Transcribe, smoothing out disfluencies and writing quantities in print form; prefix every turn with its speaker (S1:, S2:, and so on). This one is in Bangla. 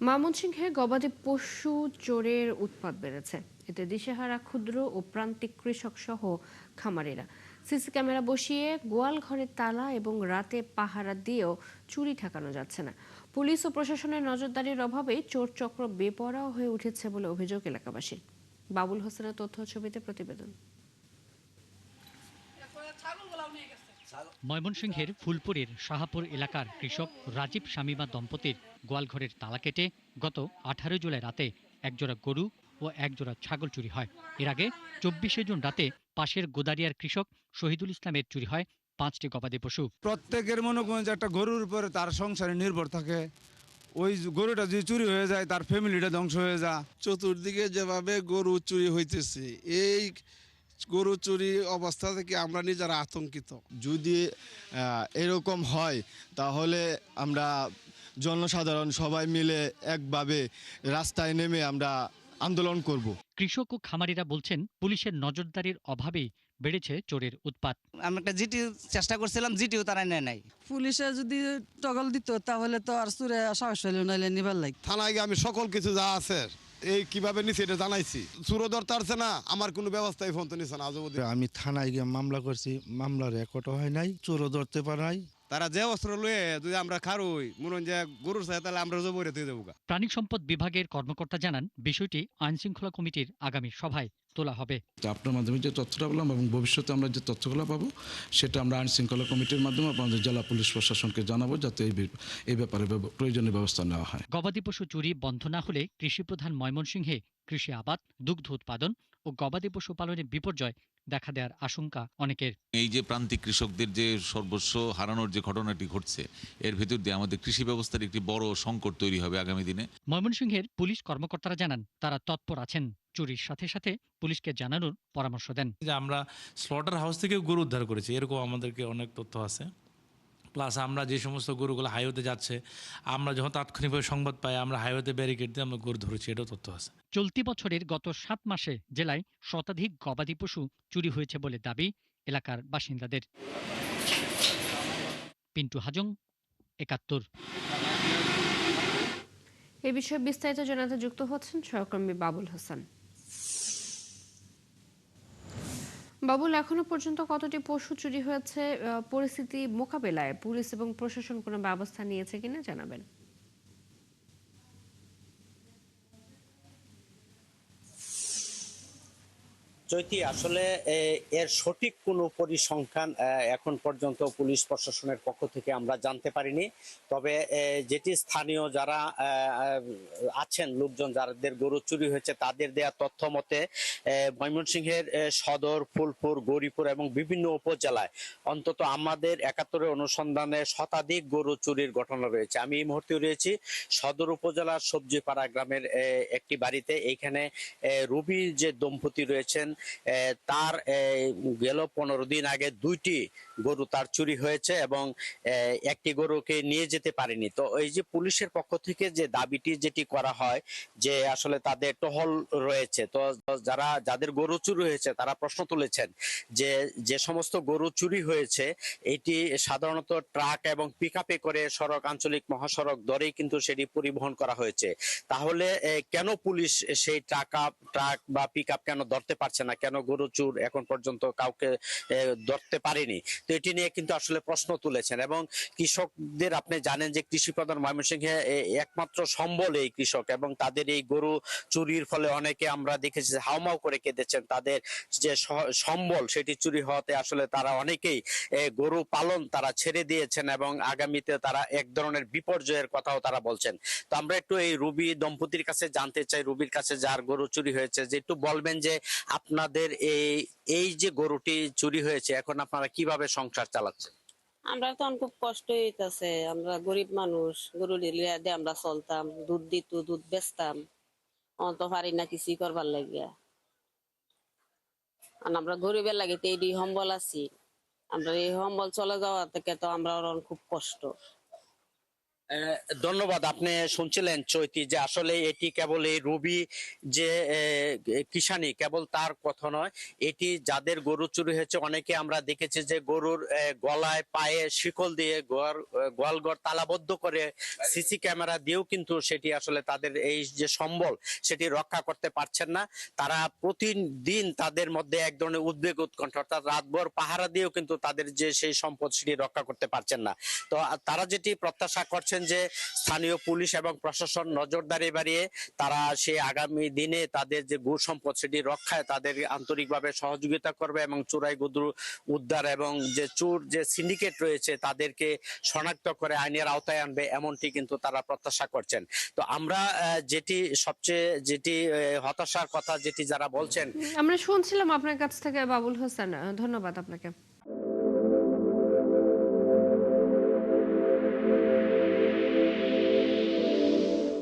S1: ময়মনসিংহে গবাদি পশু চোরের উৎপাত বেড়েছে। এতে দিশেহারা ক্ষুদ্র ও প্রান্তিক কৃষক সহ খামারিরা সিসি ক্যামেরা বসিয়ে গোয়াল ঘরের তালা এবং রাতে পাহারা দিয়েও চুরি ঠেকানো যাচ্ছে না। পুলিশ ও প্রশাসনের নজরদারির অভাবে চোর চক্র বেপরোয়া হয়ে উঠেছে বলে অভিযোগ এলাকাবাসীর। বাবুল হোসেনের তথ্য ছবিতে প্রতিবেদন।
S2: ময়মনসিংহের ফুলপুরের শাহাপুর এলাকার কৃষক রাজীব শামীমা দম্পতির গোয়ালঘরের তালা কেটে গত 18 জুলাই রাতে একজোড়া গরু ও একজোড়া ছাগল চুরি হয়। এর আগে 24 জুন রাতে পাশের গোদারিয়ার কৃষক শহীদুল ইসলামের চুরি হয় 5টি গবাদি পশু।
S3: প্রত্যেকের মনে করেন যে একটা গরুর উপরে তার সংসারে নির্ভর থাকে, ওই গরুটা যদি চুরি হয়ে যায় তার ফ্যামিলিটা ধ্বংস হয়ে যায়।
S4: চতুর্দিকে যেভাবে গরু চুরি হইতেছে, এই গরু চুরি অবস্থা থেকে আমরা নিজেরা আতঙ্কিত।
S5: যদি এরকম হয় তাহলে আমরা জনসাধারণ সবাই মিলে একভাবে রাস্তায় নেমে আমরা আন্দোলন করব।
S2: কৃষক ও খামারিরা বলছেন পুলিশের নজরদারির অভাবেই বেড়েছে চোরের উৎপাত।
S6: আমি একটা জিটি চেষ্টা করছিলাম, জিটিও তারা নেয় নাই।
S7: পুলিশে যদি টগল দিত তাহলে তো আর চুরে সাহস হইল নাইলে নিবার লাগে।
S4: থানায় গিয়ে আমি সকল কিছু যা আছে এই কিভাবে নিছে এটা জানাইছি, চুরো ধরতে পারছে না, আমার কোনো ব্যবস্থাই ফোন তো নিছে না। আজ অবধি
S8: আমি থানায় গিয়ে মামলা করছি, মামলার রেকর্ডও হয় নাই, চোরও ধরতে পারে নাই।
S4: তারা যে অস্ত্র লয়ে যদি আমরা খারুই মনে হয় যে গরুর চাই, তাহলে আমরা জবরে দিয়ে দেবো।
S2: প্রাণী সম্পদ বিভাগের কর্মকর্তা জানান বিষয়টি আইনশৃঙ্খলা কমিটির আগামী সভায় তোলা হবে।
S9: আপনার মাধ্যমে যে তথ্যটা পেলাম এবং ভবিষ্যতে আমরা যে তথ্যগুলো পাবো সেটা আমরা আইন শৃঙ্খলা কমিটির মাধ্যমে আপনাদের জেলা পুলিশ প্রশাসনকে জানাবো, যাতে এই ব্যাপারে প্রয়োজনীয় ব্যবস্থা নেওয়া হয়।
S2: গবাদি পশু চুরি বন্ধ না হলে কৃষিপ্রধান ময়মনসিংহে কৃষি আবাদ, দুগ্ধ উৎপাদন ও গবাদি পশু পালনে বিপর্যয় দেখা দেওয়ার আশঙ্কা অনেকের।
S10: এই যে প্রান্তিক কৃষকদের যে সর্বস্ব হারানোর যে ঘটনাটি ঘটছে, এর ভেতর দিয়ে আমাদের কৃষি ব্যবস্থার একটি বড় সংকট তৈরি হবে আগামী দিনে।
S2: ময়মনসিংহের পুলিশ কর্মকর্তারা জানান তারা তৎপর আছেন, চুরির সাথে সাথে পুলিশকে জানানোর পরামর্শ দেন।
S11: যে আমরা স্লটার হাউস থেকে গরু উদ্ধার করেছি, এরকম আমাদেরকে অনেক তথ্য আছে। প্লাস আমরা যে সমস্ত গরুগুলো হাইওয়েতে যাচ্ছে, আমরা যখন তাৎক্ষণিকভাবে সংবাদ পাই আমরা হাইওয়েতে ব্যারিকেড দিয়ে আমরা গরু ধরেছি, এটাও তথ্য আছে।
S2: চলতি বছরের গত 7 মাসে জেলায় শতাধিক গবাদি পশু চুরি হয়েছে বলে দাবি এলাকার বাসিন্দাদের। পিন্টু হাজং, ৭১।
S1: এ বিষয়ে বিস্তারিত জানাতে যুক্ত হচ্ছেন সহকর্মী বাবুল হোসেন। বাবুল, এখনো পর্যন্ত কতটি পশু চুরি হয়েছে? পরিস্থিতি মোকাবেলায় পুলিশ এবং প্রশাসন কোনো ব্যবস্থা নিয়েছে কিনা জানাবেন।
S12: চৈতি, আসলে এর সঠিক কোনো পরিসংখ্যান এখন পর্যন্ত পুলিশ প্রশাসনের পক্ষ থেকে আমরা জানতে পারিনি। তবে যেটি স্থানীয় যারা আছেন, লোকজন যাদের গরু চুরি হয়েছে, তাদের দেয়া তথ্য মতে ময়মনসিংহের সদর, ফুলপুর, গৌরীপুর এবং বিভিন্ন উপজেলায় অন্তত আমাদের ৭১-এর অনুসন্ধানে শতাধিক গরু চুরির ঘটনা রয়েছে। আমি এই মুহূর্তে রয়েছি সদর উপজেলার সবজিপাড়া গ্রামের একটি বাড়িতে। এইখানে রুবি যে দম্পতি রয়েছেন, তার গেল 15 দিন আগে 2টি গরু তার চুরি হয়েছে এবং একটি গরুকে নিয়ে যেতে পারেনি। তো এই যে পুলিশের পক্ষ থেকে যে দাবিটি যেটি করা হয় যে আসলে তাদের টহল রয়েছে, তো যাদের গরু চুরি হয়েছে তারা প্রশ্ন তুলেছেন যে যে সমস্ত গরু চুরি হয়েছে এটি সাধারণত ট্রাক এবং পিকআপে করে সড়ক, আঞ্চলিক মহাসড়ক ধরেই কিন্তু সেটি পরিবহন করা হয়েছে। তাহলে কেন পুলিশ সেই ট্রাক বা পিকআপ কেন ধরতে পারছে না, কেন গরু চুর এখন পর্যন্ত কাউকে ধরতে পারেনি? তো এটি নিয়ে কিন্তু আসলে প্রশ্ন তুলেছেন। এবং কৃষকদের, আপনি জানেন যে কৃষি প্রধান ময়মনসিংহে একমাত্র সম্বল এই কৃষক, এবং তাদের এই গরু চুরির ফলে অনেকে আমরা দেখেছি হাউমাউ করে কেঁদেছেন। তাদের যে সম্বল সেটি চুরি হওয়াতে আসলে তারা অনেকেই গরু পালন তারা ছেড়ে দিয়েছেন এবং আগামীতে তারা এক ধরনের বিপর্যয়ের কথাও তারা বলছেন। তো আমরা একটু এই রুবি দম্পতির কাছে জানতে চাই, রুবির কাছে যার গরু চুরি হয়েছে, যে একটু বলবেন যে আপনাদের এই যে গরুটি চুরি হয়েছে এখন আপনারা কিভাবে সংসার চালাচ্ছেন?
S13: আমরা তো খুব কষ্ট হইতেছে, আমরা গরিব মানুষ, গরু লিয়া দিয়ে আমরা চলতাম, দুধ দিত, দুধ বেচতাম, অন্ত পারি না কিছুই করবার লাগিয়া। আর আমরা গরিবের লাগে তো এই সম্বল আছি, আমরা এই সম্বল চলে যাওয়া থেকে তো আমরা খুব কষ্ট।
S12: ধন্যবাদ। আপনি শুনছিলেন চৈতি যে আসলে এটি কেবল এই রবি যে কিষানি কেবল তার কথা নয়, এটি যাদের গরু চুরি হয়েছে অনেকে আমরা দেখেছি যে গরুর গলায় পায়ে শিকল দিয়ে গোয়ালঘর তালাবদ্ধ করে সিসি ক্যামেরা দিয়েও কিন্তু সেটি আসলে তাদের এই যে সম্বল সেটি রক্ষা করতে পারছেন না। তারা প্রতিদিন তাদের মধ্যে এক ধরনের উদ্বেগ উৎকণ্ঠা, অর্থাৎ রাতভর পাহারা দিয়েও কিন্তু তাদের যে সেই সম্পদ সেটি রক্ষা করতে পারছেন না। তো তারা যেটি প্রত্যাশা করছেন যে স্থানীয় পুলিশ এবং প্রশাসন নজরদারি বাড়িয়ে তারা সেই আগামী দিনে তাদের যে গো সম্পদ সেটি রক্ষায় তাদের আন্তরিকভাবে সহযোগিতা করবে এবং চোরাই গরু উদ্ধার এবং যে চোর যে সিন্ডিকেট রয়েছে তাদেরকে শনাক্ত করে আইনের আওতায় আনবে, এমনটি কিন্তু তারা প্রত্যাশা করছেন। তো আমরা যেটি হতাশার কথা যেটি যারা বলছেন,
S1: আমরা শুনছিলাম আপনার কাছ থেকে বাবুল হোসেন, ধন্যবাদ আপনাকে।